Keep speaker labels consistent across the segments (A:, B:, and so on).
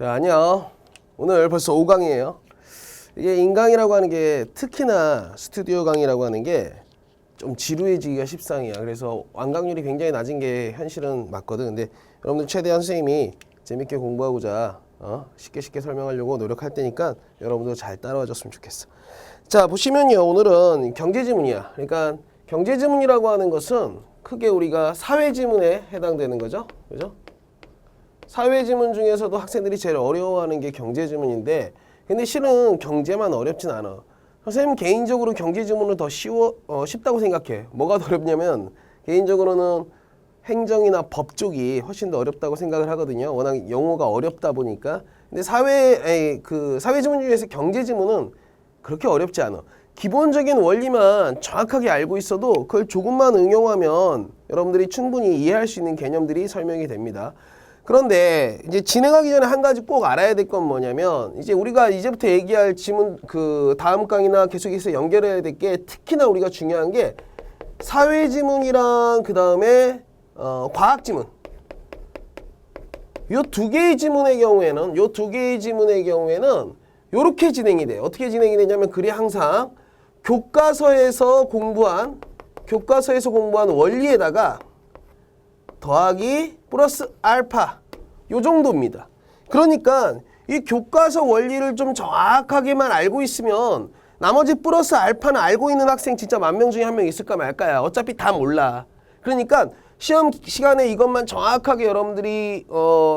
A: 자, 안녕. 오늘 벌써 5강이에요. 이게 인강이라고 하는 게 특히나 스튜디오 강의라고 하는 게 좀 지루해지기가 십상이야. 그래서 완강률이 굉장히 낮은 게 현실은 맞거든. 근데 여러분들 최대한 선생님이 재밌게 공부하고자 쉽게 설명하려고 노력할 테니까 여러분들 잘 따라와 줬으면 좋겠어. 자, 보시면요. 오늘은 경제지문이야. 그러니까 경제지문이라고 하는 것은 크게 우리가 사회지문에 해당되는 거죠. 그죠? 사회지문 중에서도 학생들이 제일 어려워하는 게 경제지문인데, 근데 실은 경제만 어렵진 않아. 선생님 개인적으로 경제지문을 더 쉽다고 생각해. 뭐가 더 어렵냐면 개인적으로는 행정이나 법 쪽이 훨씬 더 어렵다고 생각을 하거든요. 워낙 영어가 어렵다 보니까. 근데 사회지문 중에서 경제지문은 그렇게 어렵지 않아. 기본적인 원리만 정확하게 알고 있어도 그걸 조금만 응용하면 여러분들이 충분히 이해할 수 있는 개념들이 설명이 됩니다. 그런데 이제 진행하기 전에 한 가지 꼭 알아야 될 건 뭐냐면, 이제 우리가 이제부터 얘기할 지문 다음 강의나 계속해서 연결해야 될 게, 특히나 우리가 중요한 게 사회지문이랑 그 다음에 과학지문. 요 두 개의 지문의 경우에는 요렇게 진행이 돼. 어떻게 진행이 되냐면, 글이 항상 교과서에서 공부한 원리에다가 더하기 플러스 알파 요 정도입니다. 그러니까 이 교과서 원리를 좀 정확하게만 알고 있으면 나머지 플러스 알파는 알고 있는 학생 진짜 10,000명 중에 한 명 있을까 말까야. 어차피 다 몰라. 그러니까 시험 시간에 이것만 정확하게 여러분들이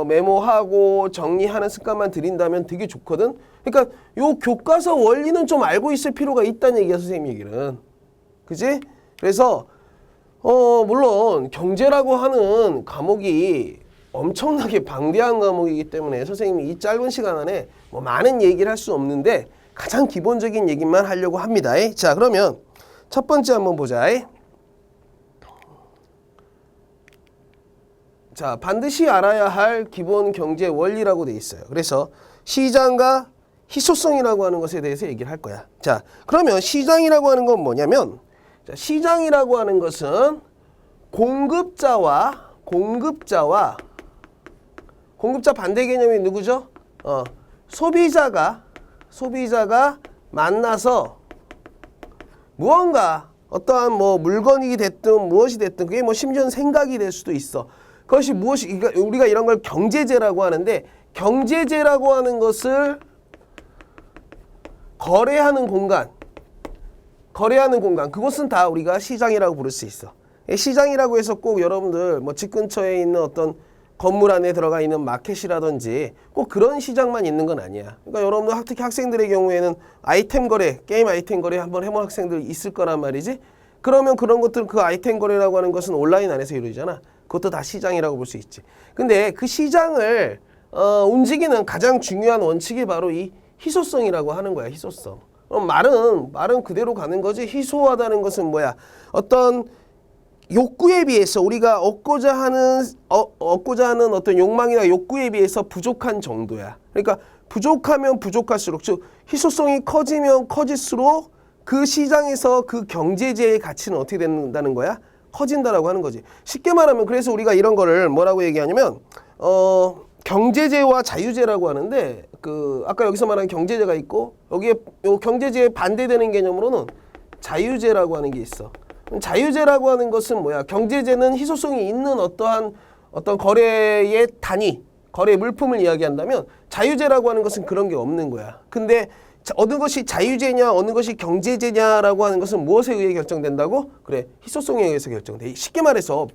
A: 메모하고 정리하는 습관만 들인다면 되게 좋거든. 그러니까 요 교과서 원리는 좀 알고 있을 필요가 있다는 얘기야, 선생님 얘기는. 그지? 그래서 물론 경제라고 하는 과목이 엄청나게 방대한 과목이기 때문에 선생님이 이 짧은 시간 안에 뭐 많은 얘기를 할 수 없는데 가장 기본적인 얘기만 하려고 합니다. 자, 그러면 첫 번째 한번 보자. 자, 반드시 알아야 할 기본 경제 원리라고 돼 있어요. 그래서 시장과 희소성이라고 하는 것에 대해서 얘기를 할 거야. 자, 그러면 시장이라고 하는 건 뭐냐면, 자, 시장이라고 하는 것은 공급자 반대 개념이 누구죠? 소비자가 만나서 무언가 어떠한 뭐 물건이 됐든 무엇이 됐든, 그게 뭐 심지어는 생각이 될 수도 있어. 그것이 무엇이, 우리가 이런 걸 경제재라고 하는데, 경제재라고 하는 것을 거래하는 공간, 그것은 다 우리가 시장이라고 부를 수 있어. 시장이라고 해서 꼭 여러분들 뭐 집 근처에 있는 어떤 건물 안에 들어가 있는 마켓이라든지 꼭 그런 시장만 있는 건 아니야. 그러니까 여러분들 특히 학생들의 경우에는 아이템 거래, 게임 아이템 거래 한번 해본 학생들 있을 거란 말이지. 그러면 그런 것들, 그 아이템 거래라고 하는 것은 온라인 안에서 이루어지잖아. 그것도 다 시장이라고 볼 수 있지. 근데 그 시장을 움직이는 가장 중요한 원칙이 바로 이 희소성이라고 하는 거야. 희소성. 말은 그대로 가는 거지. 희소하다는 것은 뭐야? 어떤 욕구에 비해서 우리가 얻고자 하는 어떤 욕망이나 욕구에 비해서 부족한 정도야. 그러니까 부족하면 부족할수록, 즉 희소성이 커지면 커질수록 그 시장에서 그 경제재의 가치는 어떻게 된다는 거야? 커진다라고 하는 거지. 쉽게 말하면, 그래서 우리가 이런 거를 뭐라고 얘기하냐면 경제재와 자유재라고 하는데, 아까 여기서 말한 경제재가 있고, 여기에 요 경제재에 반대되는 개념으로는 자유재라고 하는 게 있어. 자유재라고 하는 것은 뭐야? 경제재는 희소성이 있는 어떤 거래의 단위, 거래 물품을 이야기한다면, 자유재라고 하는 것은 그런 게 없는 거야. 근데 어느 것이 자유재냐, 어느 것이 경제재냐라고 하는 것은 무엇에 의해 결정된다고? 그래, 희소성에 의해서 결정돼. 쉽게 말해서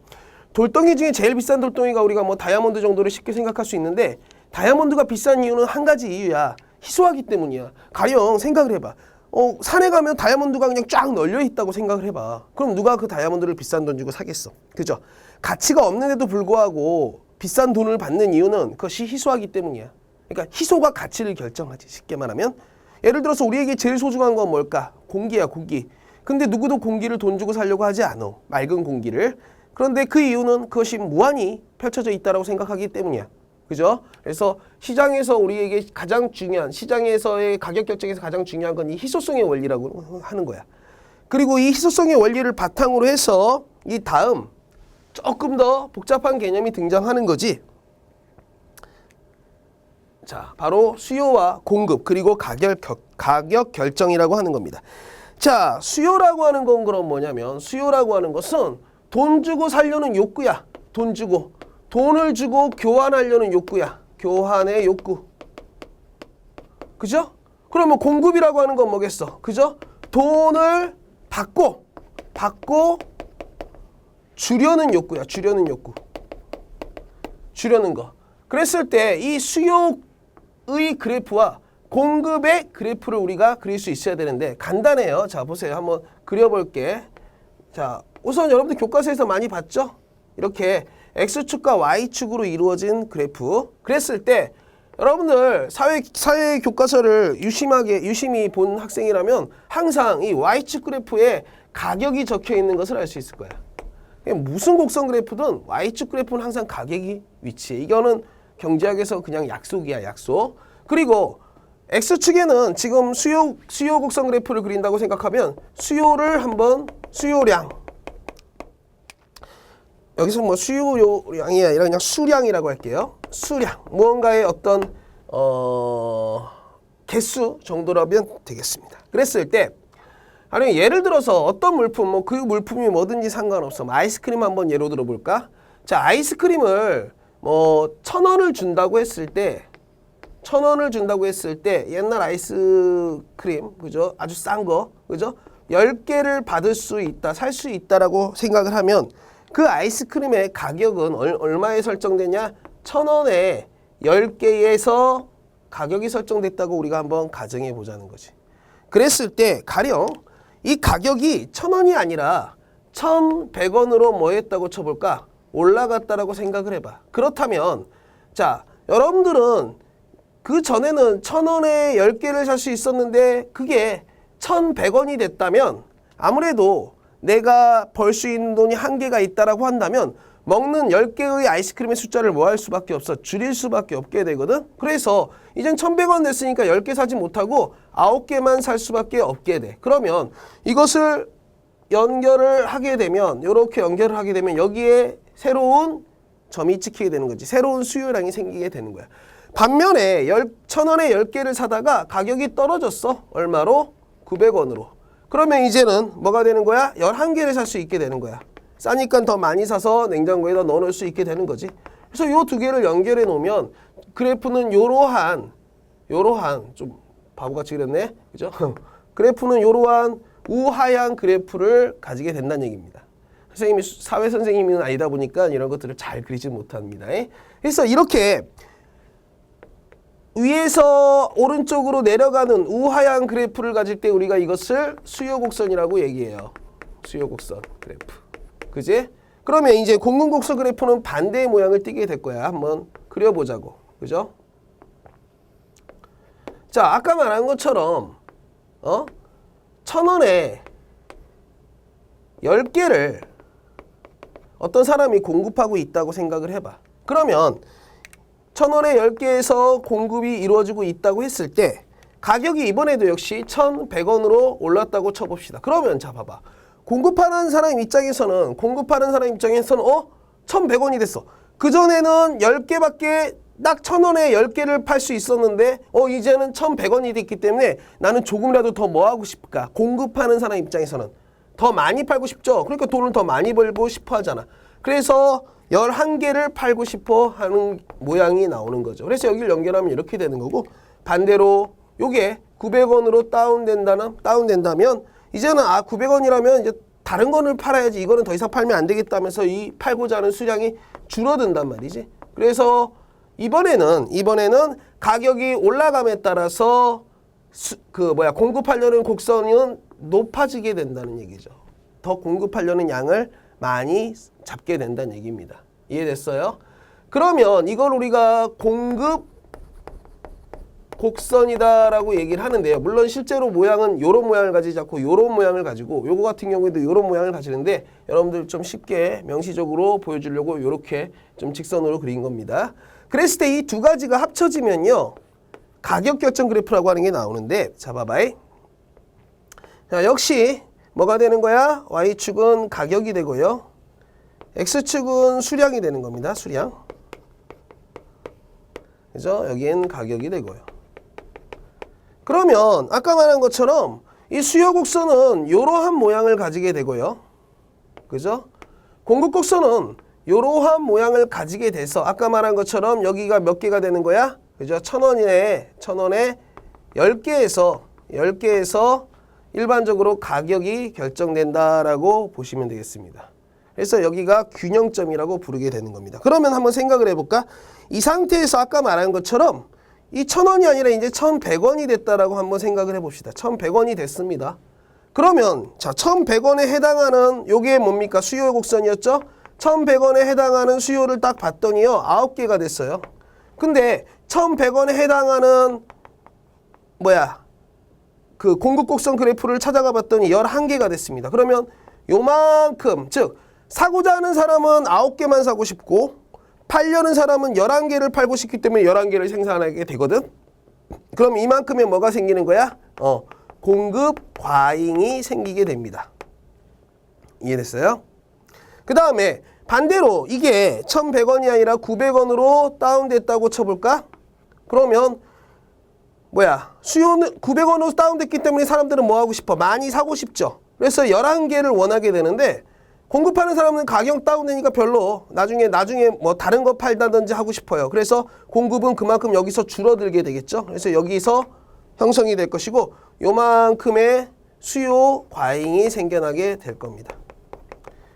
A: 돌덩이 중에 제일 비싼 돌덩이가 우리가 뭐 다이아몬드 정도를 쉽게 생각할 수 있는데, 다이아몬드가 비싼 이유는 한 가지 이유야. 희소하기 때문이야. 가령 생각을 해봐. 산에 가면 다이아몬드가 그냥 쫙 널려 있다고 생각을 해봐. 그럼 누가 그 다이아몬드를 비싼 돈 주고 사겠어? 그죠? 가치가 없는데도 불구하고 비싼 돈을 받는 이유는 그것이 희소하기 때문이야. 그러니까 희소가 가치를 결정하지. 쉽게 말하면, 예를 들어서 우리에게 제일 소중한 건 뭘까? 공기야, 공기. 근데 누구도 공기를 돈 주고 사려고 하지 않아. 맑은 공기를. 그런데 그 이유는 그것이 무한히 펼쳐져 있다고 생각하기 때문이야. 그죠? 그래서 시장에서 우리에게 가장 중요한, 시장에서의 가격 결정에서 가장 중요한 건 이 희소성의 원리라고 하는 거야. 그리고 이 희소성의 원리를 바탕으로 해서 이 다음 조금 더 복잡한 개념이 등장하는 거지. 자, 바로 수요와 공급 그리고 가격 결정이라고 하는 겁니다. 자, 수요라고 하는 건 그럼 뭐냐면 수요라고 하는 것은 돈 주고 살려는 욕구야. 돈 주고. 돈을 주고 교환하려는 욕구야. 교환의 욕구. 그죠? 그러면 공급이라고 하는 건 뭐겠어? 그죠? 돈을 받고 주려는 욕구야. 주려는 욕구. 주려는 거. 그랬을 때 이 수요의 그래프와 공급의 그래프를 우리가 그릴 수 있어야 되는데 간단해요. 자, 보세요. 한번 그려볼게. 자, 우선 여러분들 교과서에서 많이 봤죠? 이렇게 X축과 Y축으로 이루어진 그래프. 그랬을 때 여러분들 사회 교과서를 유심히 본 학생이라면 항상 이 Y축 그래프에 가격이 적혀 있는 것을 알 수 있을 거야. 무슨 곡선 그래프든 Y축 그래프는 항상 가격이 위치해. 이거는 경제학에서 그냥 약속이야, 약속. 그리고 X축에는 지금 수요 곡선 그래프를 그린다고 생각하면 수요를 한번 수요량. 여기서 뭐 수요량이 아니라 그냥 수량이라고 할게요. 수량. 무언가의 어떤 개수 정도라면 되겠습니다. 그랬을 때 아니 예를 들어서 어떤 물품 뭐 그 물품이 뭐든지 상관없어. 뭐 아이스크림 한번 예로 들어볼까? 자, 아이스크림을 뭐 1,000원을 준다고 했을 때 1,000원을 준다고 했을 때 옛날 아이스크림 그죠? 아주 싼 거 그죠? 10개를 받을 수 있다, 살 수 있다라고 생각을 하면 그 아이스크림의 가격은 얼마에 설정되냐? 1,000원에 10개에서 가격이 설정됐다고 우리가 한번 가정해 보자는 거지. 그랬을 때 가령 이 가격이 1,000원이 아니라 1,100원으로 뭐 했다고 쳐볼까? 올라갔다라고 생각을 해봐. 그렇다면 자, 여러분들은 그 전에는 1,000원에 10개를 살 수 있었는데 그게 1,100원이 됐다면 아무래도 내가 벌 수 있는 돈이 한계가 있다라고 한다면 먹는 10개의 아이스크림의 숫자를 뭐 할 수밖에 없어? 줄일 수밖에 없게 되거든. 그래서 이젠 1,100원 냈으니까 10개 사지 못하고 9개만 살 수밖에 없게 돼. 그러면 이것을 연결을 하게 되면 이렇게 연결을 하게 되면 여기에 새로운 점이 찍히게 되는 거지. 새로운 수요량이 생기게 되는 거야. 반면에 1,000원에 10개를 사다가 가격이 떨어졌어. 얼마로? 900원으로. 그러면 이제는 뭐가 되는 거야? 11개를 살 수 있게 되는 거야. 싸니까 더 많이 사서 냉장고에다 넣어놓을 수 있게 되는 거지. 그래서 요 두 개를 연결해 놓으면 그래프는 요러한 좀 바보같이 그렸네. 그죠? 그래프는 요러한 우하향 그래프를 가지게 된다는 얘기입니다. 선생님이 사회 선생님은 아니다 보니까 이런 것들을 잘 그리지 못합니다. 그래서 이렇게 위에서 오른쪽으로 내려가는 우하향 그래프를 가질 때 우리가 이것을 수요곡선이라고 얘기해요. 수요곡선 그래프. 그지? 그러면 이제 공급곡선 그래프는 반대의 모양을 띠게 될 거야. 한번 그려보자고. 그죠? 자, 아까 말한 것처럼 1,000원에 10개를 어떤 사람이 공급하고 있다고 생각을 해봐. 그러면 1,000원에 10개에서 공급이 이루어지고 있다고 했을 때 가격이 이번에도 역시 1,100원으로 올랐다고 쳐봅시다. 그러면 자 봐봐. 공급하는 사람 입장에서는 1,100원이 됐어. 그전에는 10개밖에 딱 1,000원에 10개를 팔 수 있었는데 이제는 1,100원이 됐기 때문에 나는 조금이라도 더 뭐 하고 싶을까? 공급하는 사람 입장에서는 더 많이 팔고 싶죠. 그러니까 돈을 더 많이 벌고 싶어 하잖아. 그래서 11개를 팔고 싶어 하는 모양이 나오는 거죠. 그래서 여기를 연결하면 이렇게 되는 거고 반대로 요게 900원으로 다운된다면 이제는 900원이라면 이제 다른 거를 팔아야지 이거는 더 이상 팔면 안 되겠다면서 이 팔고자 하는 수량이 줄어든단 말이지. 그래서 이번에는 가격이 올라감에 따라서 공급하려는 곡선은 높아지게 된다는 얘기죠. 더 공급하려는 양을 많이 잡게 된다는 얘기입니다. 이해됐어요? 그러면 이걸 우리가 공급 곡선이다라고 얘기를 하는데요. 물론 실제로 모양은 요런 모양을 가지지 않고 요런 모양을 가지고 요거 같은 경우에도 요런 모양을 가지는데 여러분들 좀 쉽게 명시적으로 보여주려고 요렇게 좀 직선으로 그린 겁니다. 그랬을 때 이 두 가지가 합쳐지면요. 가격 결정 그래프라고 하는 게 나오는데 자 봐봐요. 자, 역시 뭐가 되는 거야? Y축은 가격이 되고요. X축은 수량이 되는 겁니다. 수량. 그죠? 여기엔 가격이 되고요. 그러면 아까 말한 것처럼 이 수요 곡선은 이러한 모양을 가지게 되고요. 그죠? 공급 곡선은 이러한 모양을 가지게 돼서 아까 말한 것처럼 여기가 몇 개가 되는 거야? 그죠? 1,000원에 10개에서 일반적으로 가격이 결정된다라고 보시면 되겠습니다. 그래서 여기가 균형점이라고 부르게 되는 겁니다. 그러면 한번 생각을 해볼까? 이 상태에서 아까 말한 것처럼 이 1,000원이 아니라 이제 1,100원이 됐다라고 한번 생각을 해봅시다. 1,100원이 됐습니다. 그러면 자 1,100원에 해당하는 요게 뭡니까? 수요 곡선이었죠? 1,100원에 해당하는 수요를 딱 봤더니요 9개가 됐어요. 근데 1,100원에 해당하는 그 공급 곡선 그래프를 찾아가 봤더니 11개가 됐습니다. 그러면 요만큼 즉 사고자 하는 사람은 9개만 사고 싶고 팔려는 사람은 11개를 팔고 싶기 때문에 11개를 생산하게 되거든. 그럼 이만큼의 뭐가 생기는 거야? 공급 과잉이 생기게 됩니다. 이해됐어요? 그 다음에 반대로 이게 1,100원이 아니라 900원으로 다운됐다고 쳐볼까? 그러면 수요는 900원으로 다운됐기 때문에 사람들은 뭐 하고 싶어? 많이 사고 싶죠. 그래서 11개를 원하게 되는데 공급하는 사람은 가격 다운되니까 별로 나중에 뭐 다른 거 팔다든지 하고 싶어요. 그래서 공급은 그만큼 여기서 줄어들게 되겠죠. 그래서 여기서 형성이 될 것이고 요만큼의 수요 과잉이 생겨나게 될 겁니다.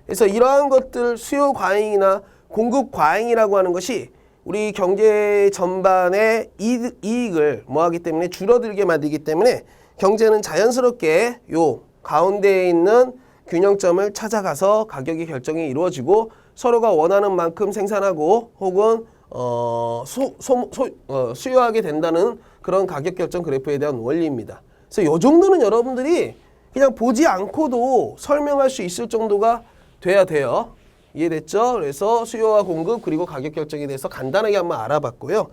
A: 그래서 이러한 것들 수요 과잉이나 공급 과잉이라고 하는 것이 우리 경제 전반의 이익을 뭐하기 때문에 줄어들게 만들기 때문에 경제는 자연스럽게 요 가운데에 있는 균형점을 찾아가서 가격이 결정이 이루어지고 서로가 원하는 만큼 생산하고 혹은 수요하게 된다는 그런 가격 결정 그래프에 대한 원리입니다. 그래서 이 정도는 여러분들이 그냥 보지 않고도 설명할 수 있을 정도가 돼야 돼요. 이해됐죠? 그래서 수요와 공급 그리고 가격 결정에 대해서 간단하게 한번 알아봤고요.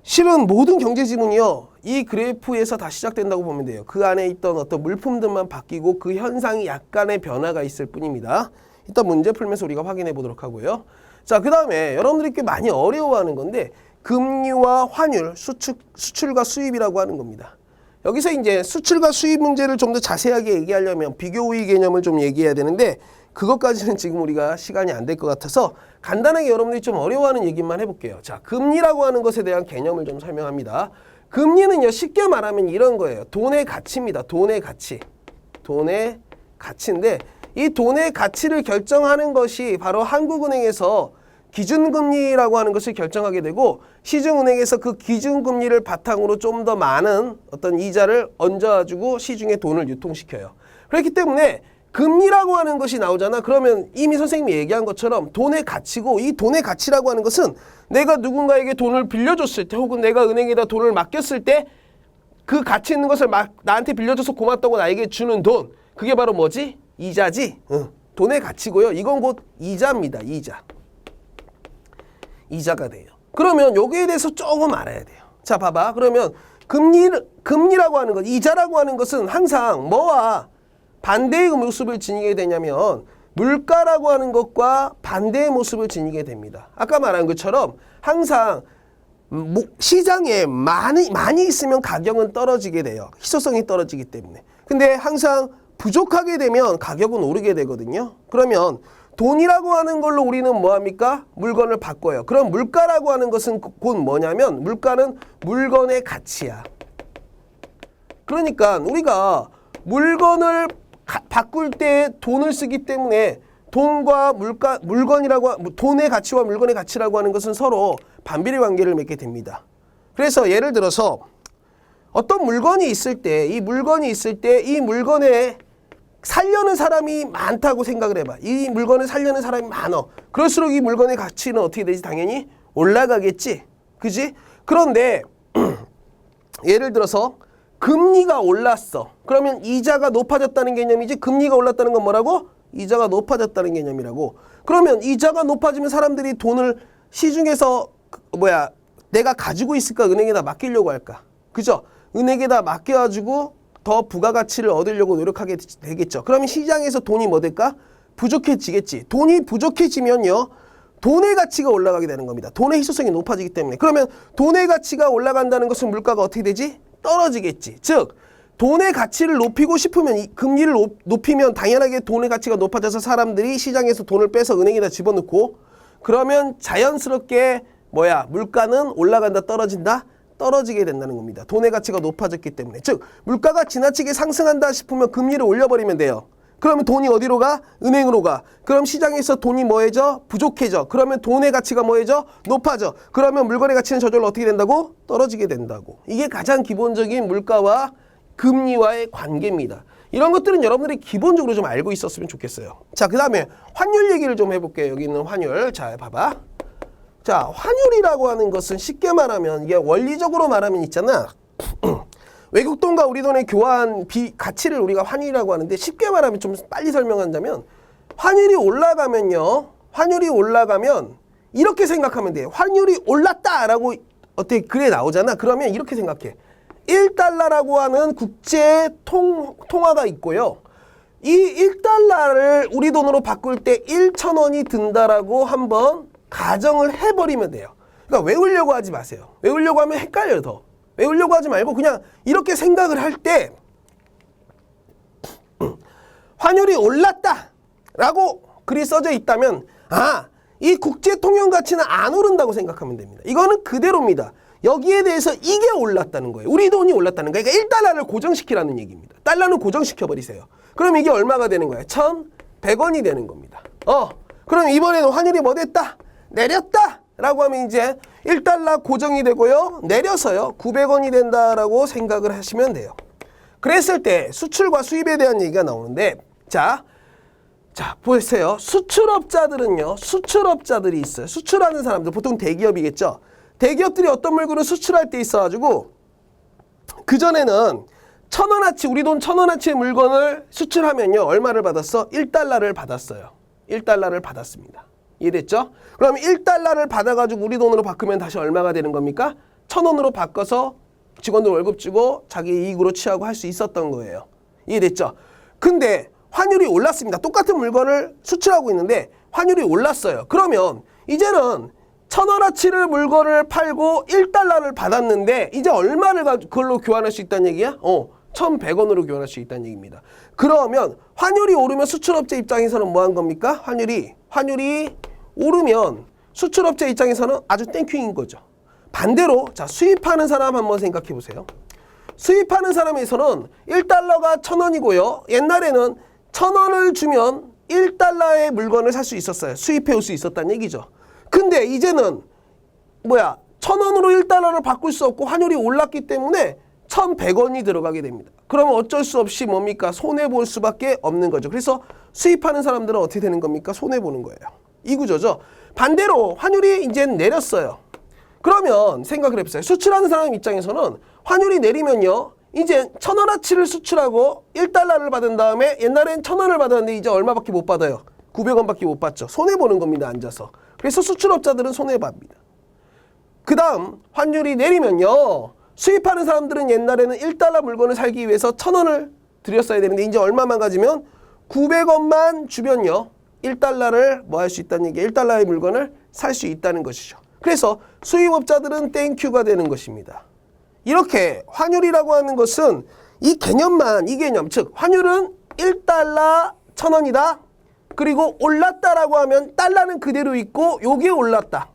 A: 실은 모든 경제지문이요. 이 그래프에서 다 시작된다고 보면 돼요. 그 안에 있던 어떤 물품들만 바뀌고 그 현상이 약간의 변화가 있을 뿐입니다. 일단 문제 풀면서 우리가 확인해 보도록 하고요. 자, 그 다음에 여러분들이 꽤 많이 어려워하는 건데 금리와 환율, 수출과 수입이라고 하는 겁니다. 여기서 이제 수출과 수입 문제를 좀 더 자세하게 얘기하려면 비교우위 개념을 좀 얘기해야 되는데 그것까지는 지금 우리가 시간이 안 될 것 같아서 간단하게 여러분들이 좀 어려워하는 얘기만 해볼게요. 자, 금리라고 하는 것에 대한 개념을 좀 설명합니다. 금리는요, 쉽게 말하면 이런 거예요. 돈의 가치입니다. 돈의 가치. 돈의 가치인데 이 돈의 가치를 결정하는 것이 바로 한국은행에서 기준금리라고 하는 것을 결정하게 되고 시중은행에서 그 기준금리를 바탕으로 좀 더 많은 어떤 이자를 얹어가지고 시중에 돈을 유통시켜요. 그렇기 때문에 금리라고 하는 것이 나오잖아. 그러면 이미 선생님이 얘기한 것처럼 돈의 가치고 이 돈의 가치라고 하는 것은 내가 누군가에게 돈을 빌려줬을 때 혹은 내가 은행에다 돈을 맡겼을 때 그 가치 있는 것을 나한테 빌려줘서 고맙다고 나에게 주는 돈 그게 바로 뭐지? 이자지. 돈의 가치고요. 이건 곧 이자입니다. 이자가 돼요. 그러면 여기에 대해서 조금 알아야 돼요. 자, 봐봐. 그러면 금리라고 하는 것, 이자라고 하는 것은 항상 뭐와 반대의 모습을 지니게 되냐면 물가라고 하는 것과 반대의 모습을 지니게 됩니다. 아까 말한 것처럼 항상 시장에 많이 있으면 가격은 떨어지게 돼요. 희소성이 떨어지기 때문에. 근데 항상 부족하게 되면 가격은 오르게 되거든요. 그러면 돈이라고 하는 걸로 우리는 뭐합니까? 물건을 바꿔요. 그럼 물가라고 하는 것은 곧 뭐냐면 물가는 물건의 가치야. 그러니까 우리가 물건을 바꿀 때 돈을 쓰기 때문에 돈과 돈의 가치와 물건의 가치라고 하는 것은 서로 반비례 관계를 맺게 됩니다. 그래서 예를 들어서 어떤 물건이 있을 때 이 물건에 살려는 사람이 많다고 생각을 해봐. 이 물건을 살려는 사람이 많어. 그럴수록 이 물건의 가치는 어떻게 되지? 당연히 올라가겠지. 그지? 그런데 예를 들어서 금리가 올랐어. 그러면 이자가 높아졌다는 개념이지 금리가 올랐다는 건 뭐라고? 이자가 높아졌다는 개념이라고. 그러면 이자가 높아지면 사람들이 돈을 시중에서 내가 가지고 있을까? 은행에다 맡기려고 할까? 그죠? 은행에다 맡겨가지고 더 부가가치를 얻으려고 노력하게 되겠죠. 그러면 시장에서 돈이 뭐 될까? 부족해지겠지. 돈이 부족해지면요. 돈의 가치가 올라가게 되는 겁니다. 돈의 희소성이 높아지기 때문에. 그러면 돈의 가치가 올라간다는 것은 물가가 어떻게 되지? 떨어지겠지. 즉 돈의 가치를 높이고 싶으면 이 금리를 높이면 당연하게 돈의 가치가 높아져서 사람들이 시장에서 돈을 빼서 은행에다 집어넣고 그러면 자연스럽게 물가는 올라간다 떨어진다? 떨어지게 된다는 겁니다. 돈의 가치가 높아졌기 때문에. 즉 물가가 지나치게 상승한다 싶으면 금리를 올려버리면 돼요. 그러면 돈이 어디로 가? 은행으로 가. 그럼 시장에서 돈이 뭐해져? 부족해져. 그러면 돈의 가치가 뭐해져? 높아져. 그러면 물건의 가치는 저절로 어떻게 된다고? 떨어지게 된다고. 이게 가장 기본적인 물가와 금리와의 관계입니다. 이런 것들은 여러분들이 기본적으로 좀 알고 있었으면 좋겠어요. 자, 그 다음에 환율 얘기를 좀 해볼게요. 여기 있는 환율. 자, 봐봐. 자, 환율이라고 하는 것은 쉽게 말하면 이게 원리적으로 말하면 있잖아. 외국 돈과 우리 돈의 교환 가치를 우리가 환율이라고 하는데 쉽게 말하면 좀 빨리 설명한다면 환율이 올라가면요. 환율이 올라가면 이렇게 생각하면 돼요. 환율이 올랐다라고 어떻게 글에 나오잖아. 그러면 이렇게 생각해. 1달러라고 하는 국제 통화가 있고요. 이 1달러를 우리 돈으로 바꿀 때 1,000원이 든다라고 한번 가정을 해버리면 돼요. 그러니까 외우려고 하지 마세요. 외우려고 하면 헷갈려요, 더. 외우려고 하지 말고 그냥 이렇게 생각을 할 때 환율이 올랐다라고 글이 써져 있다면 이 국제 통용 가치는 안 오른다고 생각하면 됩니다. 이거는 그대로입니다. 여기에 대해서 이게 올랐다는 거예요. 우리 돈이 올랐다는 거예요. 그러니까 1달러를 고정시키라는 얘기입니다. 달러는 고정시켜버리세요. 그럼 이게 얼마가 되는 거예요? 1,100원이 되는 겁니다. 그럼 이번에는 환율이 뭐 됐다? 내렸다! 라고 하면 이제 1달러 고정이 되고요. 내려서요. 900원이 된다라고 생각을 하시면 돼요. 그랬을 때 수출과 수입에 대한 얘기가 나오는데 자 보세요. 수출업자들은요. 수출업자들이 있어요. 수출하는 사람들 보통 대기업이겠죠. 대기업들이 어떤 물건을 수출할 때 있어가지고 그전에는 1,000원어치 우리 돈 1,000원어치의 물건을 수출하면요. 얼마를 받았어? 1달러를 받았어요. 1달러를 받았습니다. 이해됐죠? 그럼 1달러를 받아가지고 우리 돈으로 바꾸면 다시 얼마가 되는 겁니까? 1,000원으로 바꿔서 직원들 월급 주고 자기 이익으로 취하고 할 수 있었던 거예요. 이해됐죠? 근데 환율이 올랐습니다. 똑같은 물건을 수출하고 있는데 환율이 올랐어요. 그러면 이제는 1,000원어치를 물건을 팔고 1달러를 받았는데 이제 얼마를 그걸로 교환할 수 있다는 얘기야? 1,100원으로 교환할 수 있다는 얘기입니다. 그러면 환율이 오르면 수출업체 입장에서는 뭐 한 겁니까? 환율이 오르면 수출업체 입장에서는 아주 땡큐인 거죠. 반대로 자 수입하는 사람 한번 생각해 보세요. 수입하는 사람에서는 1달러가 1,000원이고요. 옛날에는 1,000원을 주면 1달러의 물건을 살 수 있었어요. 수입해 올 수 있었다는 얘기죠. 근데 이제는 1,000원으로 1달러를 바꿀 수 없고 환율이 올랐기 때문에 1,100원이 들어가게 됩니다. 그러면 어쩔 수 없이 뭡니까? 손해볼 수밖에 없는 거죠. 그래서 수입하는 사람들은 어떻게 되는 겁니까? 손해보는 거예요. 이 구조죠. 반대로 환율이 이제 내렸어요. 그러면 생각을 해보세요. 수출하는 사람 입장에서는 환율이 내리면요. 이제 1,000원어치를 수출하고 1달러를 받은 다음에 옛날엔 1,000원을 받았는데 이제 얼마밖에 못 받아요? 900원밖에 못 받죠. 손해보는 겁니다. 앉아서. 그래서 수출업자들은 손해봅니다. 그 다음 환율이 내리면요. 수입하는 사람들은 옛날에는 1달러 물건을 살기 위해서 1,000원을 들였어야 되는데 이제 얼마만 가지면 900원만 주면요. 1달러를 뭐 할 수 있다는 얘기 1달러의 물건을 살 수 있다는 것이죠. 그래서 수입업자들은 땡큐가 되는 것입니다. 이렇게 환율이라고 하는 것은 이 개념, 즉 환율은 1달러 1,000원이다. 그리고 올랐다라고 하면 달러는 그대로 있고 요게 올랐다.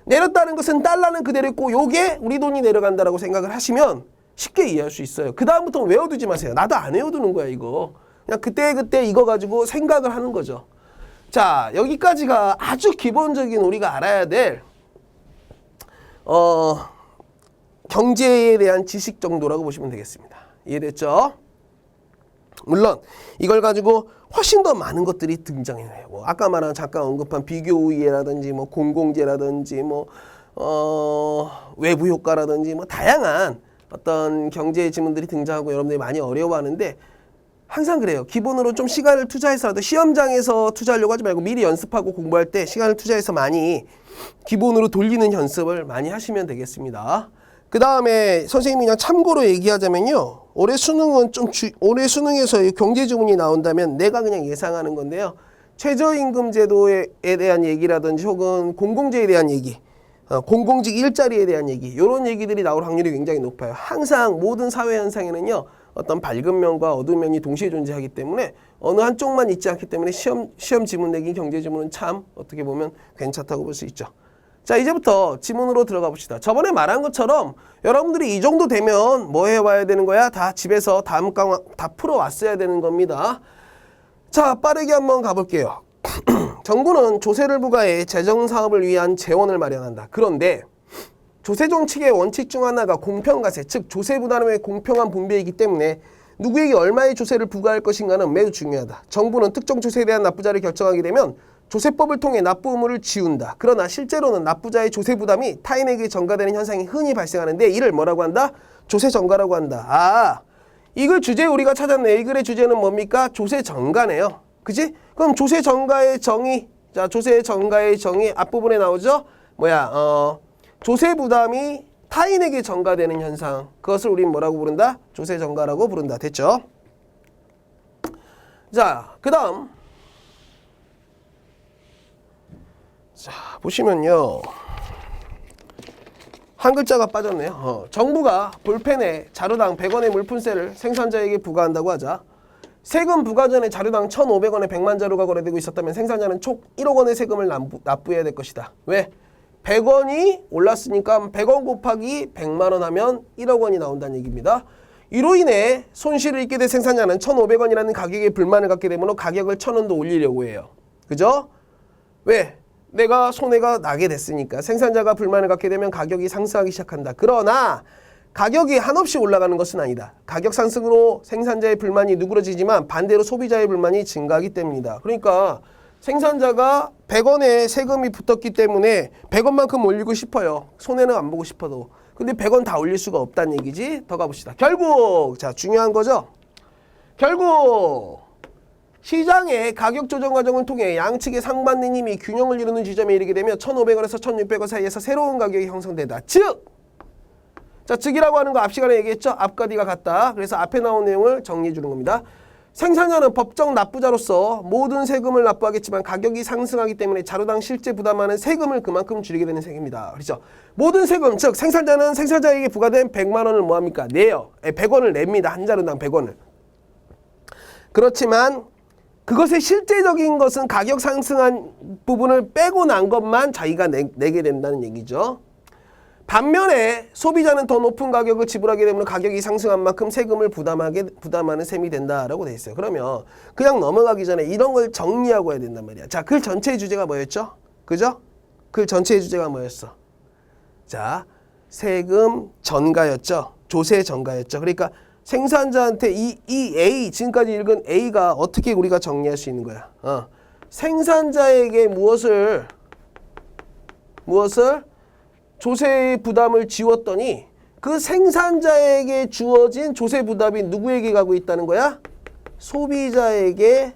A: 내렸다는 것은 달러는 그대로 있고 요게 우리 돈이 내려간다라고 생각을 하시면 쉽게 이해할 수 있어요. 그 다음부터는 외워두지 마세요. 나도 안 외워두는 거야 이거. 그냥 그때 이거 가지고 생각을 하는 거죠. 자, 여기까지가 아주 기본적인 우리가 알아야 될 경제에 대한 지식 정도라고 보시면 되겠습니다. 이해됐죠? 물론 이걸 가지고 훨씬 더 많은 것들이 등장해요. 뭐 아까 말한 잠깐 언급한 비교 우위라든지 뭐 공공재라든지 뭐 외부 효과라든지 뭐 다양한 어떤 경제 지문들이 등장하고 여러분들이 많이 어려워하는데 항상 그래요. 기본으로 좀 시간을 투자해서라도 시험장에서 투자하려고 하지 말고 미리 연습하고 공부할 때 시간을 투자해서 많이 기본으로 돌리는 연습을 많이 하시면 되겠습니다. 그 다음에 선생님이 그냥 참고로 얘기하자면요. 올해 수능은 올해 수능에서 경제 지문이 나온다면 내가 그냥 예상하는 건데요. 최저임금 제도에 대한 얘기라든지 혹은 공공재에 대한 얘기, 공공직 일자리에 대한 얘기, 이런 얘기들이 나올 확률이 굉장히 높아요. 항상 모든 사회 현상에는요, 어떤 밝은 면과 어두운 면이 동시에 존재하기 때문에 어느 한쪽만 있지 않기 때문에 시험 지문 내기 경제 지문은 참 어떻게 보면 괜찮다고 볼 수 있죠. 자, 이제부터 지문으로 들어가 봅시다. 저번에 말한 것처럼 여러분들이 이 정도 되면 뭐 해와야 되는 거야? 다 집에서 다음 강화 다 풀어왔어야 되는 겁니다. 자, 빠르게 한번 가볼게요. 정부는 조세를 부과해 재정사업을 위한 재원을 마련한다. 그런데 조세 정책의 원칙 중 하나가 공평과세, 즉 조세 부담의 공평한 분배이기 때문에 누구에게 얼마의 조세를 부과할 것인가는 매우 중요하다. 정부는 특정 조세에 대한 납부자를 결정하게 되면 조세법을 통해 납부 의무를 지운다. 그러나 실제로는 납부자의 조세 부담이 타인에게 전가되는 현상이 흔히 발생하는데 이를 뭐라고 한다? 조세 전가라고 한다. 이 글 주제 우리가 찾았네. 이 글의 주제는 뭡니까? 조세 전가네요. 그지? 그럼 조세 전가의 정의, 자, 조세 전가의 정의 앞부분에 나오죠? 조세 부담이 타인에게 전가되는 현상, 그것을 우린 뭐라고 부른다? 조세 전가라고 부른다. 됐죠? 자, 그 다음 자, 보시면요, 한 글자가 빠졌네요. 정부가 볼펜에 자루당 100원의 물품세를 생산자에게 부과한다고 하자 세금 부과 전에 자루당 1,500원의 100만 자루가 거래되고 있었다면 생산자는 총 1억 원의 세금을 납부해야 될 것이다. 왜? 100원이 올랐으니까 100원 곱하기 100만 원 하면 1억 원이 나온다는 얘기입니다. 이로 인해 손실을 입게 된 생산자는 1,500원이라는 가격에 불만을 갖게 되므로 가격을 1,000원도 올리려고 해요. 그죠? 왜? 내가 손해가 나게 됐으니까. 생산자가 불만을 갖게 되면 가격이 상승하기 시작한다. 그러나 가격이 한없이 올라가는 것은 아니다. 가격 상승으로 생산자의 불만이 누그러지지만 반대로 소비자의 불만이 증가하기 때문이다. 그러니까 생산자가 100원에 세금이 붙었기 때문에 100원만큼 올리고 싶어요. 손해는 안 보고 싶어도. 근데 100원 다 올릴 수가 없다는 얘기지. 더 가봅시다. 결국, 자, 중요한 거죠. 결국 시장의 가격 조정 과정을 통해 양측의 상반된 힘이 균형을 이루는 지점에 이르게 되면 1,500원에서 1,600원 사이에서 새로운 가격이 형성된다. 즉! 자, 즉이라고 하는 거 앞 시간에 얘기했죠? 앞과 뒤가 같다. 그래서 앞에 나온 내용을 정리해 주는 겁니다. 생산자는 법정 납부자로서 모든 세금을 납부하겠지만 가격이 상승하기 때문에 자루당 실제 부담하는 세금을 그만큼 줄이게 되는 셈입니다. 그렇죠? 모든 세금, 즉 생산자는 생산자에게 부과된 100만 원을 뭐합니까? 내요. 100원을 냅니다. 한 자루당 100원을. 그렇지만 그것의 실제적인 것은 가격 상승한 부분을 빼고 난 것만 자기가 내게 된다는 얘기죠. 반면에 소비자는 더 높은 가격을 지불하게 되면 가격이 상승한 만큼 세금을 부담하는 셈이 된다라고 돼 있어요. 그러면 그냥 넘어가기 전에 이런 걸 정리하고 해야 된단 말이야. 자, 글 전체의 주제가 뭐였죠? 그죠? 글 전체의 주제가 뭐였어? 자, 세금 전가였죠. 조세 전가였죠. 그러니까 생산자한테 이 A, 지금까지 읽은 A가 어떻게 우리가 정리할 수 있는 거야? 생산자에게 무엇을 조세 부담을 지웠더니 그 생산자에게 주어진 조세 부담이 누구에게 가고 있다는 거야? 소비자에게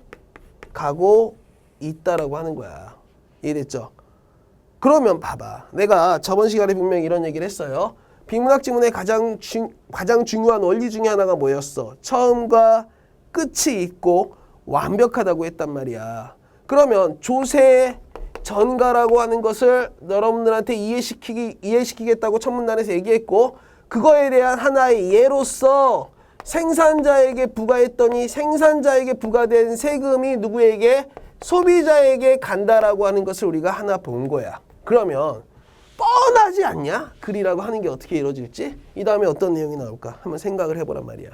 A: 가고 있다라고 하는 거야. 이해됐죠? 그러면 봐봐. 내가 저번 시간에 분명히 이런 얘기를 했어요. 비문학 지문의 가장 중요한 원리 중에 하나가 뭐였어? 처음과 끝이 있고 완벽하다고 했단 말이야. 그러면 조세 전가라고 하는 것을 여러분들한테 이해시키겠다고 첫문단에서 얘기했고, 그거에 대한 하나의 예로서 생산자에게 부과했더니 생산자에게 부과된 세금이 누구에게? 소비자에게 간다라고 하는 것을 우리가 하나 본 거야. 그러면 뻔하지 않냐? 글이라고 하는 게 어떻게 이루어질지? 이 다음에 어떤 내용이 나올까? 한번 생각을 해보란 말이야.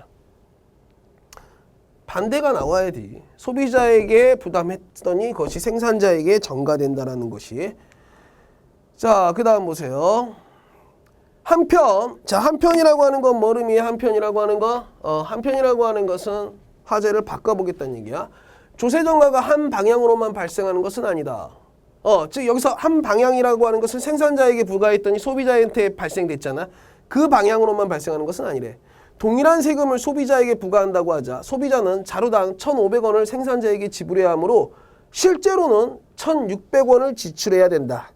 A: 반대가 나와야지. 소비자에게 부담했더니 그것이 생산자에게 전가된다라는 것이. 자, 그 다음 보세요. 한편. 자, 한편이라고 하는 건 뭐 의미해? 한편이라고 하는 거? 한편이라고 하는 것은 화제를 바꿔보겠다는 얘기야. 조세 전가가 한 방향으로만 발생하는 것은 아니다. 즉 여기서 한 방향이라고 하는 것은 생산자에게 부과했더니 소비자한테 발생됐잖아. 그 방향으로만 발생하는 것은 아니래. 동일한 세금을 소비자에게 부과한다고 하자 소비자는 자루당 1,500원을 생산자에게 지불해야 하므로 실제로는 1,600원을 지출해야 된다.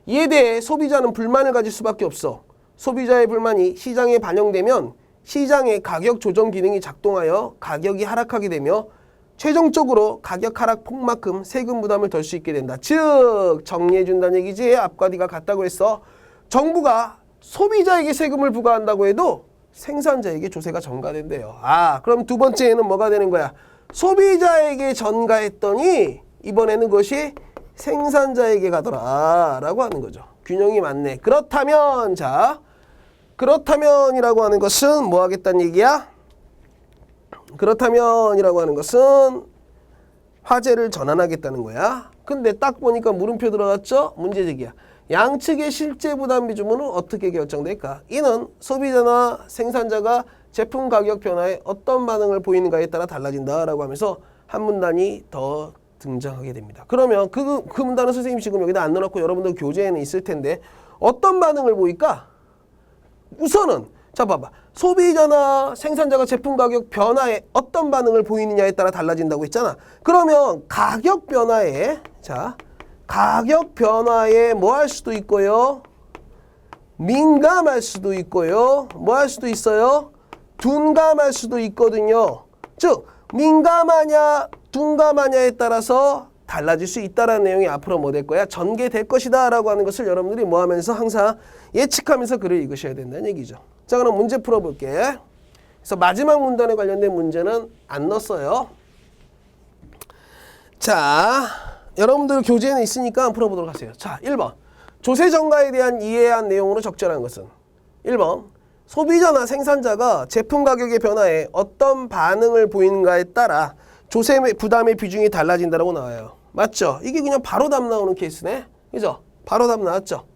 A: 이에 대해 소비자는 불만을 가질 수밖에 없어. 소비자의 불만이 시장에 반영되면 시장의 가격 조정 기능이 작동하여 가격이 하락하게 되며 최종적으로 가격 하락 폭만큼 세금 부담을 덜 수 있게 된다. 즉 정리해 준다는 얘기지. 앞과 뒤가 같다고 했어. 정부가 소비자에게 세금을 부과한다고 해도 생산자에게 조세가 전가된대요. 그럼 두 번째에는 뭐가 되는 거야? 소비자에게 전가했더니 이번에는 그것이 생산자에게 가더라 라고 하는 거죠. 균형이 맞네. 그렇다면이라고 하는 것은 뭐 하겠다는 얘기야? 그렇다면이라고 하는 것은 화제를 전환하겠다는 거야. 근데 딱 보니까 물음표 들어갔죠? 문제제기야. 양측의 실제 부담 비중은 어떻게 결정될까? 이는 소비자나 생산자가 제품 가격 변화에 어떤 반응을 보이는가에 따라 달라진다라고 하면서 한 문단이 더 등장하게 됩니다. 그러면 그 문단은 선생님 지금 여기다 안 넣어놓고 여러분들 교재에는 있을 텐데 어떤 반응을 보일까? 우선은 자 봐봐. 소비자나 생산자가 제품 가격 변화에 어떤 반응을 보이느냐에 따라 달라진다고 했잖아. 그러면 가격 변화에 뭐 할 수도 있고요. 민감할 수도 있고요. 뭐 할 수도 있어요? 둔감할 수도 있거든요. 즉 민감하냐 둔감하냐에 따라서 달라질 수 있다라는 내용이 앞으로 뭐 될 거야? 전개될 것이다 라고 하는 것을 여러분들이 뭐 하면서 항상 예측하면서 글을 읽으셔야 된다는 얘기죠. 자, 그럼 문제 풀어볼게. 그래서 마지막 문단에 관련된 문제는 안 넣었어요. 자, 여러분들 교재에는 있으니까 한번 풀어보도록 하세요. 자, 1번. 조세 전가에 대한 이해한 내용으로 적절한 것은 1번. 소비자나 생산자가 제품 가격의 변화에 어떤 반응을 보이는가에 따라 조세 부담의 비중이 달라진다고 나와요. 맞죠? 이게 그냥 바로 답 나오는 케이스네. 그죠? 바로 답 나왔죠?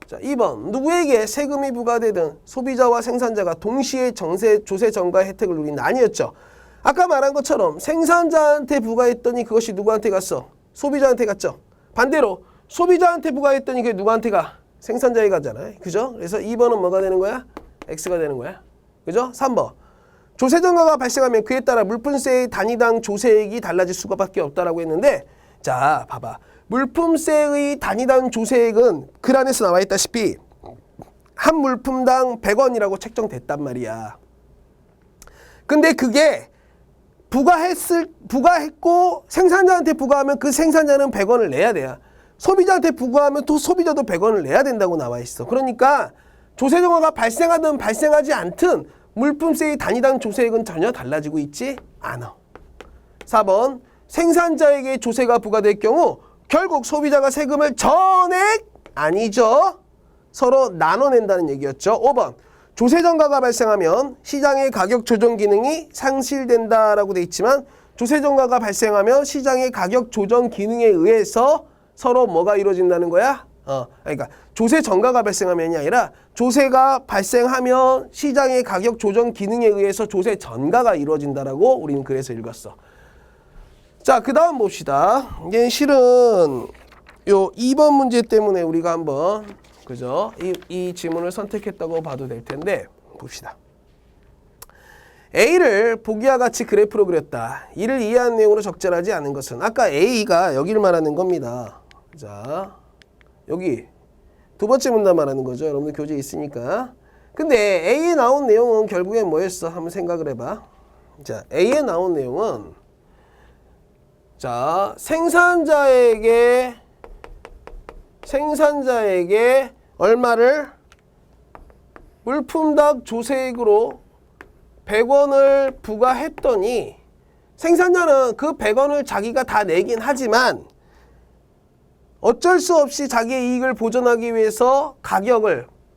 A: 자, 2번. 누구에게 세금이 부과되든 소비자와 생산자가 동시에 조세 전가 혜택을 누린다. 아니었죠? 아까 말한 것처럼 생산자한테 부과했더니 그것이 누구한테 갔어? 소비자한테 갔죠? 반대로 소비자한테 부과했더니 그게 누구한테 가? 생산자에 가잖아요. 그죠? 그래서 2번은 뭐가 되는 거야? X가 되는 거야. 그죠? 3번. 조세 전가가 발생하면 그에 따라 물품세의 단위당 조세액이 달라질 수밖에 없다라고 했는데 자, 봐봐. 물품세의 단위당 조세액은 글 안에서 나와 있다시피 한 물품당 100원이라고 책정됐단 말이야. 근데 그게 부과했고 생산자한테 부과하면 그 생산자는 100원을 내야 돼요. 소비자한테 부과하면 또 소비자도 100원을 내야 된다고 나와 있어. 그러니까 조세 전가가 발생하든 발생하지 않든 물품세의 단위당 조세액은 전혀 달라지고 있지 않아. 4번. 생산자에게 조세가 부과될 경우 결국 소비자가 세금을 전액 아니죠. 서로 나눠낸다는 얘기였죠. 5번. 조세 전가가 발생하면 시장의 가격 조정 기능이 상실된다라고 돼 있지만 조세 전가가 발생하면 시장의 가격 조정 기능에 의해서 서로 뭐가 이루어진다는 거야? 그러니까 조세 전가가 발생하면이 아니라 조세가 발생하면 시장의 가격 조정 기능에 의해서 조세 전가가 이루어진다라고 우리는 그래서 읽었어. 자, 그 다음 봅시다. 이게 실은 요 2번 문제 때문에 우리가 한번 그죠? 이 지문을 선택했다고 봐도 될 텐데 봅시다. A를 보기와 같이 그래프로 그렸다. 이를 이해한 내용으로 적절하지 않은 것은 아까 A가 여기를 말하는 겁니다. 자, 여기 두 번째 문단 말하는 거죠. 여러분들 교재에 있으니까. 근데 A에 나온 내용은 결국엔 뭐였어? 한번 생각을 해봐. 자, A에 나온 내용은 자, 생산자에게 얼마를 물품당 조세액으로 100원을 부과했더니 생산자는 그 100원을 자기가 다 내긴 하지만 어쩔 수 없이 자기의 이익을 보존하기 위해서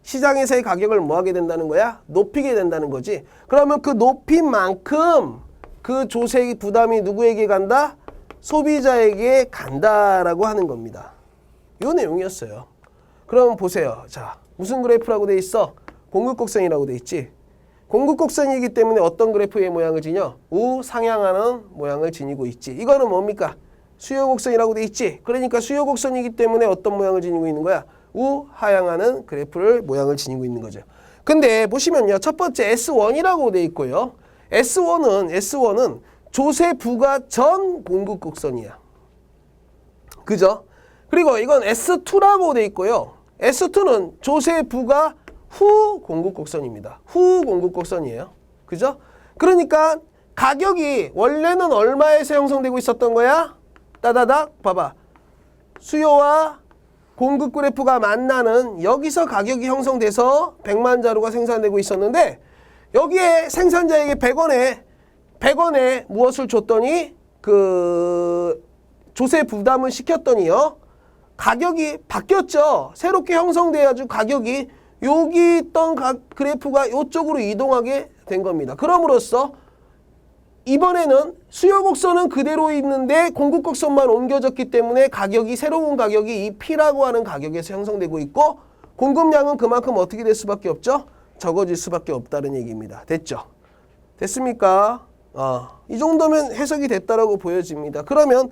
A: 시장에서의 가격을 뭐 하게 된다는 거야? 높이게 된다는 거지. 그러면 그 높인 만큼 그 조세 부담이 누구에게 간다? 소비자에게 간다라고 하는 겁니다. 요 내용이었어요. 그럼 보세요. 자, 무슨 그래프라고 돼 있어? 공급곡선이라고 돼 있지. 공급곡선이기 때문에 어떤 그래프의 모양을 지녀? 우상향하는 모양을 지니고 있지. 이거는 뭡니까? 수요곡선이라고 돼 있지. 그러니까 수요곡선이기 때문에 어떤 모양을 지니고 있는 거야? 우하향하는 그래프를 모양을 지니고 있는 거죠. 근데 보시면요. 첫 번째 S1이라고 돼 있고요. S1은 조세 부과 전 공급곡선이야. 그죠? 그리고 이건 S2라고 돼 있고요. S2는 조세 부과 후 공급곡선입니다. 후 공급곡선이에요. 그죠? 그러니까 가격이 원래는 얼마에서 형성되고 있었던 거야? 따다닥 봐봐. 수요와 공급 그래프가 만나는 여기서 가격이 형성돼서 100만 자루가 생산되고 있었는데 여기에 생산자에게 100원에 무엇을 줬더니 그 조세 부담을 시켰더니요. 가격이 바뀌었죠. 새롭게 형성돼가지고 가격이 여기 있던 그래프가 이쪽으로 이동하게 된 겁니다. 그럼으로써 이번에는 수요 곡선은 그대로 있는데 공급 곡선만 옮겨졌기 때문에 가격이 새로운 가격이 이 P라고 하는 가격에서 형성되고 있고 공급량은 그만큼 어떻게 될 수밖에 없죠? 적어질 수밖에 없다는 얘기입니다. 됐죠? 됐습니까? 이 정도면 해석이 됐다라고 보여집니다. 그러면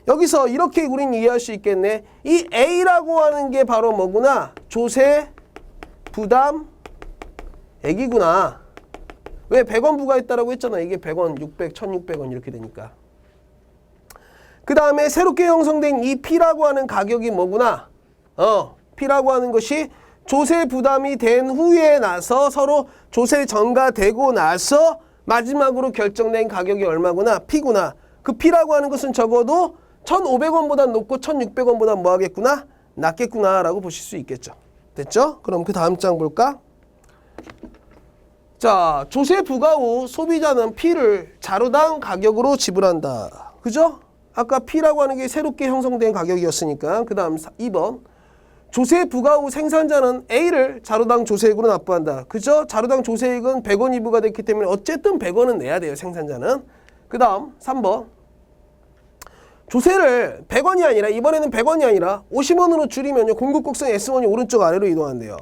A: 여기서 이렇게 우린 이해할 수 있겠네. 이 A라고 하는 게 바로 뭐구나? 조세 부담액이구나. 왜 100원 부과했다라고 했잖아. 이게 100원, 600, 1600원 이렇게 되니까. 그 다음에 새롭게 형성된 이 P라고 하는 가격이 뭐구나? P라고 하는 것이 조세 부담이 된 후에 나서 서로 조세 전가되고 나서 마지막으로 결정된 가격이 얼마구나? P구나. 그 P라고 하는 것은 적어도 1,500원보다 높고 1,600원보다 뭐 하겠구나? 낮겠구나 라고 보실 수 있겠죠. 됐죠? 그럼 그 다음 장 볼까? 자, 조세 부과 후 소비자는 P를 자루당 가격으로 지불한다. 그죠? 아까 P라고 하는 게 새롭게 형성된 가격이었으니까. 그 다음 2번. 조세 부과 후 생산자는 A를 자루당 조세액으로 납부한다. 그죠? 자루당 조세액은 100원이 부과됐기 때문에 어쨌든 100원은 내야 돼요. 생산자는. 그 다음 3번. 조세를 100원이 아니라 이번에는 100원이 아니라 50원으로 줄이면요. 공급곡선 S1이 오른쪽 아래로 이동한대요.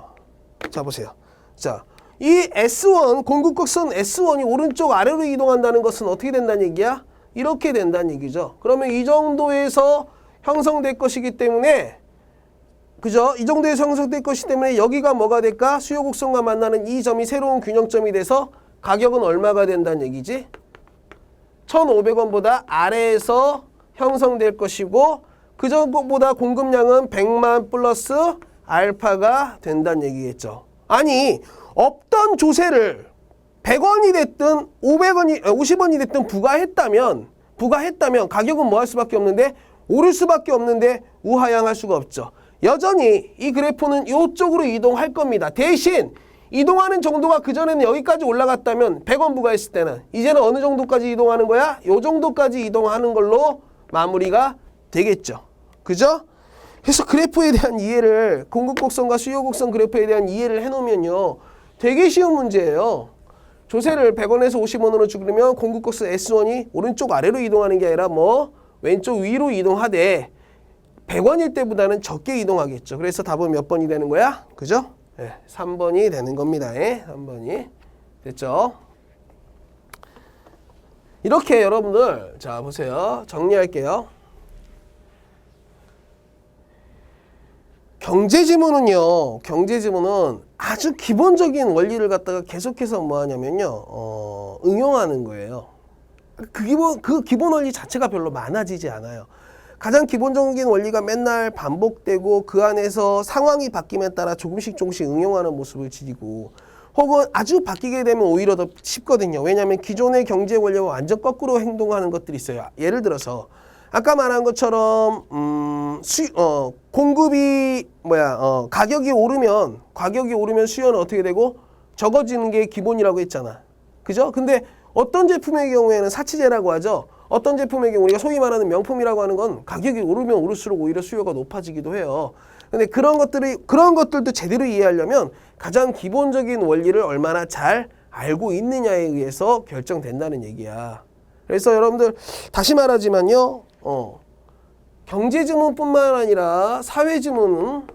A: 자 보세요. 자, 이 S1 공급곡선 S1이 오른쪽 아래로 이동한다는 것은 어떻게 된다는 얘기야? 이렇게 된다는 얘기죠. 그러면 이 정도에서 형성될 것이기 때문에 그죠? 이 정도에서 형성될 것이기 때문에 여기가 뭐가 될까? 수요 곡선과 만나는 이 점이 새로운 균형점이 돼서 가격은 얼마가 된다는 얘기지? 1,500원보다 아래에서 형성될 것이고 그 정도보다 공급량은 100만 플러스 알파가 된다는 얘기겠죠. 아니 없던 조세를 100원이 됐든 50원이 됐든 부과했다면 가격은 뭐 할 수밖에 없는데 오를 수밖에 없는데 우하향할 수가 없죠. 여전히 이 그래프는 이쪽으로 이동할 겁니다. 대신 이동하는 정도가 그전에는 여기까지 올라갔다면 100원 부과했을 때는 이제는 어느 정도까지 이동하는 거야? 요 정도까지 이동하는 걸로 마무리가 되겠죠. 그죠? 그래서 그래프에 대한 이해를 공급곡선과 수요곡선 그래프에 대한 이해를 해놓으면요. 되게 쉬운 문제예요. 조세를 100원에서 50원으로 줄이면 공급곡선 S1이 오른쪽 아래로 이동하는 게 아니라 뭐 왼쪽 위로 이동하되 100원일 때보다는 적게 이동하겠죠. 그래서 답은 몇 번이 되는 거야? 그죠? 네, 3번이 되는 겁니다. 3번이. 됐죠? 이렇게 여러분들 자 보세요. 정리할게요. 경제지문은요. 경제지문은 아주 기본적인 원리를 갖다가 계속해서 뭐 하냐면요. 응용하는 거예요. 그 기본 원리 자체가 별로 많아지지 않아요. 가장 기본적인 원리가 맨날 반복되고 그 안에서 상황이 바뀜에 따라 조금씩 응용하는 모습을 지니고 혹은 아주 바뀌게 되면 오히려 더 쉽거든요. 왜냐하면 기존의 경제 원리와 완전 거꾸로 행동하는 것들이 있어요. 예를 들어서 아까 말한 것처럼 공급이 가격이 오르면 수요는 어떻게 되고 적어지는 게 기본이라고 했잖아. 그죠? 근데 어떤 제품의 경우에는 사치제라고 하죠. 어떤 제품의 경우 우리가 소위 말하는 명품이라고 하는 건 가격이 오르면 오를수록 오히려 수요가 높아지기도 해요. 근데 그런 것들도 제대로 이해하려면 가장 기본적인 원리를 얼마나 잘 알고 있느냐에 의해서 결정된다는 얘기야. 그래서 여러분들 다시 말하지만요. 경제지문뿐만 아니라 사회지문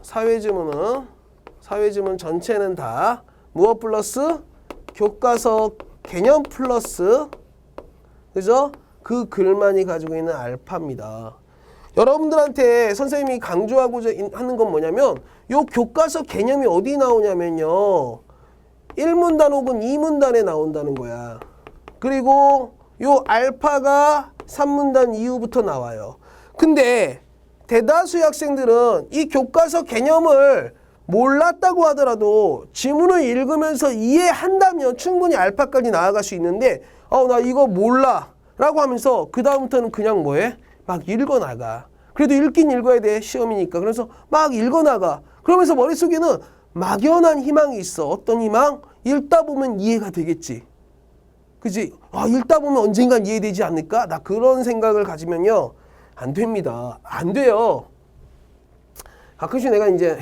A: 전체는 다 무엇 플러스 교과서 개념 플러스 그죠? 그 글만이 가지고 있는 알파입니다. 여러분들한테 선생님이 강조하고자 하는 건 뭐냐면 요 교과서 개념이 어디 나오냐면요. 1문단 혹은 2문단에 나온다는 거야. 그리고 요 알파가 3문단 이후부터 나와요. 근데 대다수의 학생들은 이 교과서 개념을 몰랐다고 하더라도 지문을 읽으면서 이해한다면 충분히 알파까지 나아갈 수 있는데 나 이거 몰라 라고 하면서 그 다음부터는 그냥 뭐해? 막 읽어나가. 그래도 읽긴 읽어야 돼. 시험이니까. 그래서 막 읽어나가. 그러면서 머릿속에는 막연한 희망이 있어. 어떤 희망? 읽다 보면 이해가 되겠지. 그지? 읽다 보면 언젠간 이해되지 않을까? 나 그런 생각을 가지면요. 안 됩니다. 안 돼요. 가끔씩 내가 이제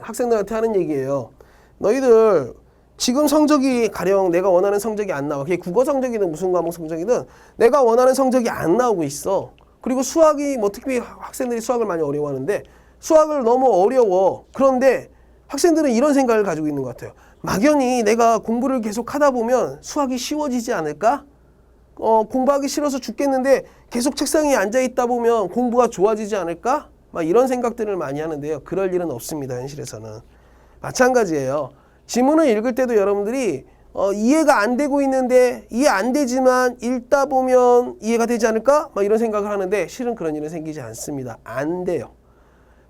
A: 학생들한테 하는 얘기예요. 너희들 지금 성적이 가령 내가 원하는 성적이 안 나와. 그게 국어 성적이든 무슨 과목 성적이든 내가 원하는 성적이 안 나오고 있어. 그리고 수학이 특히 학생들이 수학을 많이 어려워하는데 수학을 너무 어려워. 그런데 학생들은 이런 생각을 가지고 있는 것 같아요. 막연히 내가 공부를 계속 하다 보면 수학이 쉬워지지 않을까? 공부하기 싫어서 죽겠는데 계속 책상에 앉아 있다 보면 공부가 좋아지지 않을까? 막 이런 생각들을 많이 하는데요. 그럴 일은 없습니다. 현실에서는. 마찬가지예요. 지문을 읽을 때도 여러분들이 이해가 안 되고 있는데 이해 안 되지만 읽다 보면 이해가 되지 않을까? 막 이런 생각을 하는데 실은 그런 일은 생기지 않습니다. 안 돼요.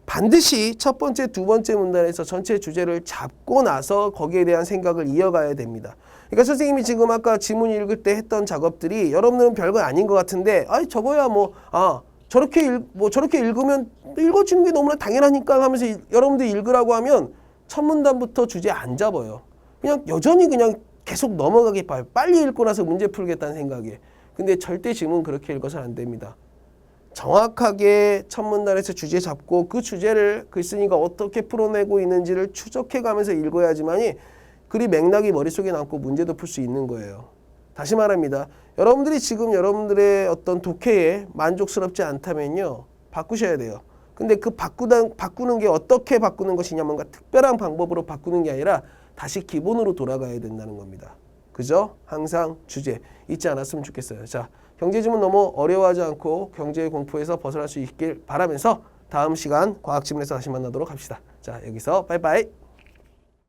A: 반드시 첫 번째, 두 번째 문단에서 전체 주제를 잡고 나서 거기에 대한 생각을 이어가야 됩니다. 그러니까 선생님이 지금 아까 지문 읽을 때 했던 작업들이 여러분들은 별거 아닌 것 같은데 저거야 저렇게 읽으면 읽어지는 게 너무나 당연하니까 하면서 여러분들 읽으라고 하면 첫 문단부터 주제 안 잡아요. 그냥 여전히 그냥 계속 넘어가게 봐요. 빨리 읽고 나서 문제 풀겠다는 생각에. 근데 절대 지문 그렇게 읽어서는 안 됩니다. 정확하게 첫 문단에서 주제 잡고 그 주제를 글쓴이가 어떻게 풀어내고 있는지를 추적해가면서 읽어야지만이 글이 맥락이 머릿속에 남고 문제도 풀 수 있는 거예요. 다시 말합니다. 여러분들이 지금 여러분들의 어떤 독해에 만족스럽지 않다면요. 바꾸셔야 돼요. 근데 그 바꾸는 게 어떻게 바꾸는 것이냐 뭔가 특별한 방법으로 바꾸는 게 아니라 다시 기본으로 돌아가야 된다는 겁니다. 그죠? 항상 주제 잊지 않았으면 좋겠어요. 자, 경제지문 너무 어려워하지 않고 경제의 공포에서 벗어날 수 있길 바라면서 다음 시간 과학지문에서 다시 만나도록 합시다. 자, 여기서 빠이빠이.